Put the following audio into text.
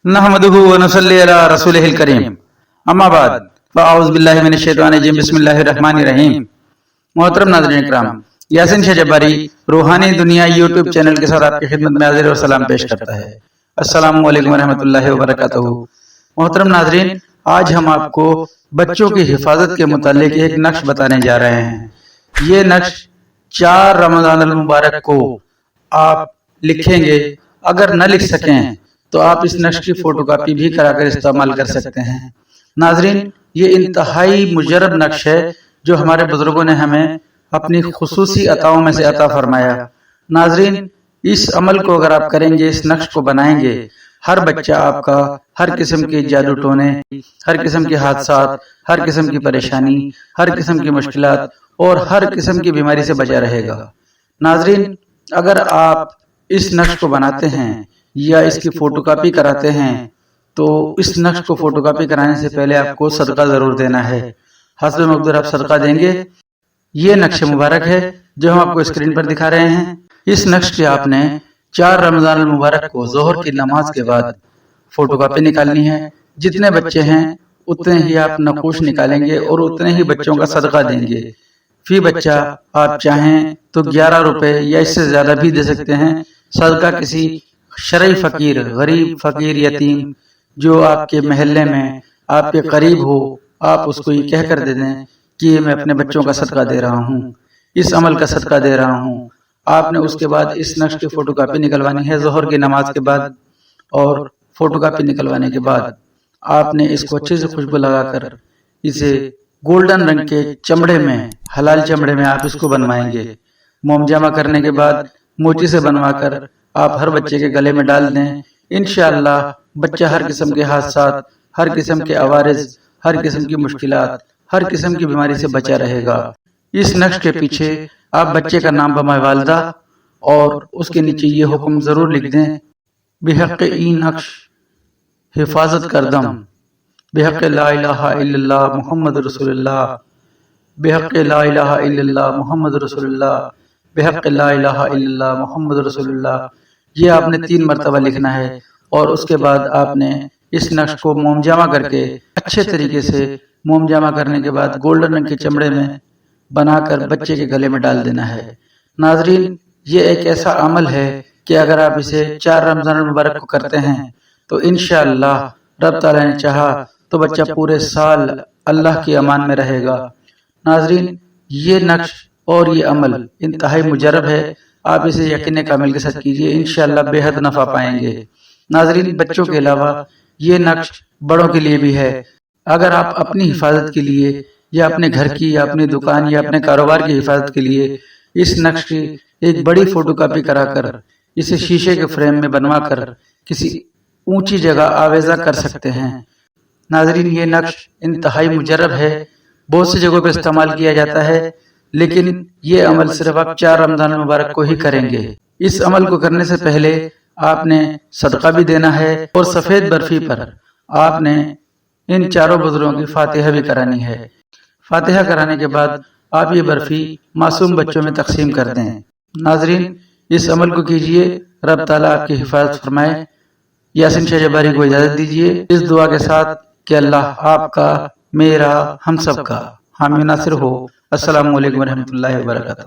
نحمدہ و نصلی علی رسولہ الکریم اما بعد فاعوذ باللہ من الشیطان الرجیم بسم اللہ الرحمن الرحیم۔ محترم ناظرین اکرام، یاسین شاہ جباری روحانی دنیا یوٹیوب چینل کے ساتھ آپ کی خدمت میں حاضر و سلام پیش کرتا ہے۔ السلام علیکم ورحمۃ اللہ وبرکاتہ۔ محترم ناظرین، آج ہم آپ کو بچوں کی حفاظت کے متعلق ایک نقش بتانے جا رہے ہیں۔ یہ نقش 4 رمضان المبارک کو آپ لکھیں گے، اگر نہ لکھ سکیں تو آپ اس نقش کی فوٹو کاپی بھی کرا کر استعمال کر سکتے ہیں۔ ناظرین، یہ انتہائی مجرب نقش ہے جو ہمارے بزرگوں نے ہمیں اپنی خصوصی عطاؤں میں سے عطا فرمایا۔ ناظرین، اس عمل کو اگر آپ کریں گے، اس نقش کو بنائیں گے، ہر بچہ آپ کا ہر قسم کے جادو ٹونے، ہر قسم کے حادثات، ہر قسم کی پریشانی، ہر قسم کی مشکلات اور ہر قسم کی بیماری سے بچا رہے گا۔ ناظرین، اگر آپ اس نقش کو بناتے ہیں یا اس کی فوٹو کاپی کراتے ہیں تو اس نقش کو فوٹو کاپی کرانے سے پہلے آپ کو صدقہ ضرور دینا ہے۔ حسب مقدور آپ صدقہ دیں گے۔ یہ نقش مبارک ہے جو ہم آپ کو اسکرین پر دکھا رہے ہیں۔ اس نقش کی آپ نے 4 رمضان المبارک کو ظہر کی نماز کے بعد فوٹو کاپی نکالنی ہے۔ جتنے بچے ہیں اتنے ہی آپ نقوش نکالیں گے اور اتنے ہی بچوں کا صدقہ دیں گے۔ فی بچہ آپ چاہیں تو 11 روپے یا اس سے زیادہ بھی دے سکتے ہیں۔ صدقہ کسی شرعی فقیر، غریب فقیر، یتیم جو آپ کے محلے میں آپ کے قریب ہو، آپ اس کو یہ کہہ کر دے دیں کہ میں اپنے بچوں کا صدقہ دے رہا ہوں، اس عمل کا صدقہ دے رہا ہوں۔ آپ نے اس کے بعد اس نقش کی فوٹو کاپی نکلوانی ہے ظہر کی نماز کے بعد، اور فوٹو کاپی نکلوانے کے بعد آپ نے اس کو اچھے سے خوشبو لگا کر اسے گولڈن رنگ کے چمڑے میں، حلال چمڑے میں آپ اس کو بنوائیں گے۔ موم جامہ کرنے کے بعد موچی سے بنوا کر آپ ہر بچے کے گلے میں ڈال دیں۔ انشاءاللہ بچہ ہر قسم کے حادثات، ہر قسم کے عوارض، ہر قسم کی مشکلات، ہر قسم کی بیماری سے بچا رہے گا۔ اس نقش کے پیچھے آپ بچے کا نام بمائے والدہ اور اس کے نیچے یہ حکم ضرور لکھ دیں: بحق ای نقش حفاظت کردم، بحق لا الہ الا اللہ محمد رسول اللہ، بحق لا الہ الا اللہ محمد رسول اللہ، بحق لا الہ الا اللہ محمد رسول اللہ۔ یہ آپ نے 3 مرتبہ لکھنا ہے، اور اس کے بعد آپ نے اس نقش کو موم جامہ کر کے اچھے طریقے سے موم جامہ کرنے کے بعد گولڈن رنگ کے چمڑے میں بنا کر بچے کے گلے میں ڈال دینا ہے۔ ناظرین، یہ ایک ایسا عمل ہے کہ اگر آپ اسے 4 رمضان المبارک کو کرتے ہیں تو انشاءاللہ رب تعالیٰ نے چاہا تو بچہ پورے سال اللہ کی امان میں رہے گا۔ ناظرین، یہ نقش اور یہ عمل انتہائی مجرب ہے، آپ اسے یقین کامل کے ساتھ کیجئے، انشاءاللہ بے حد نفع پائیں گے۔ ناظرین، بچوں کے علاوہ یہ نقش بڑوں کے لیے بھی ہے۔ اگر آپ اپنی حفاظت کے لیے یا اپنے گھر کی یا اپنی دکان یا اپنے کاروبار کی حفاظت کے لیے اس نقش کی ایک بڑی فوٹو کاپی کرا کر اسے شیشے کے فریم میں بنوا کر کسی اونچی جگہ آویزہ کر سکتے ہیں۔ ناظرین، یہ نقش انتہائی مجرب ہے، بہت سی جگہوں پہ استعمال کیا جاتا ہے، لیکن یہ عمل صرف آپ 4 رمضان المبارک کو ہی کریں گے۔ اس عمل کو کرنے سے پہلے آپ نے صدقہ بھی دینا ہے، اور سفید برفی پر آپ نے ان 4 بزرگوں کی فاتحہ بھی کرانی ہے۔ فاتحہ کرانے کے بعد آپ یہ برفی معصوم بچوں میں تقسیم کر دیں۔ ناظرین، اس عمل کو کیجئے، رب تعالیٰ آپ کی حفاظت فرمائے۔ یاسین شاہ جباری کو اجازت دیجئے اس دعا کے ساتھ کہ اللہ آپ کا، میرا، ہم سب کا حامی ناصر ہو۔ السلام علیکم ورحمۃ اللہ وبرکاتہ۔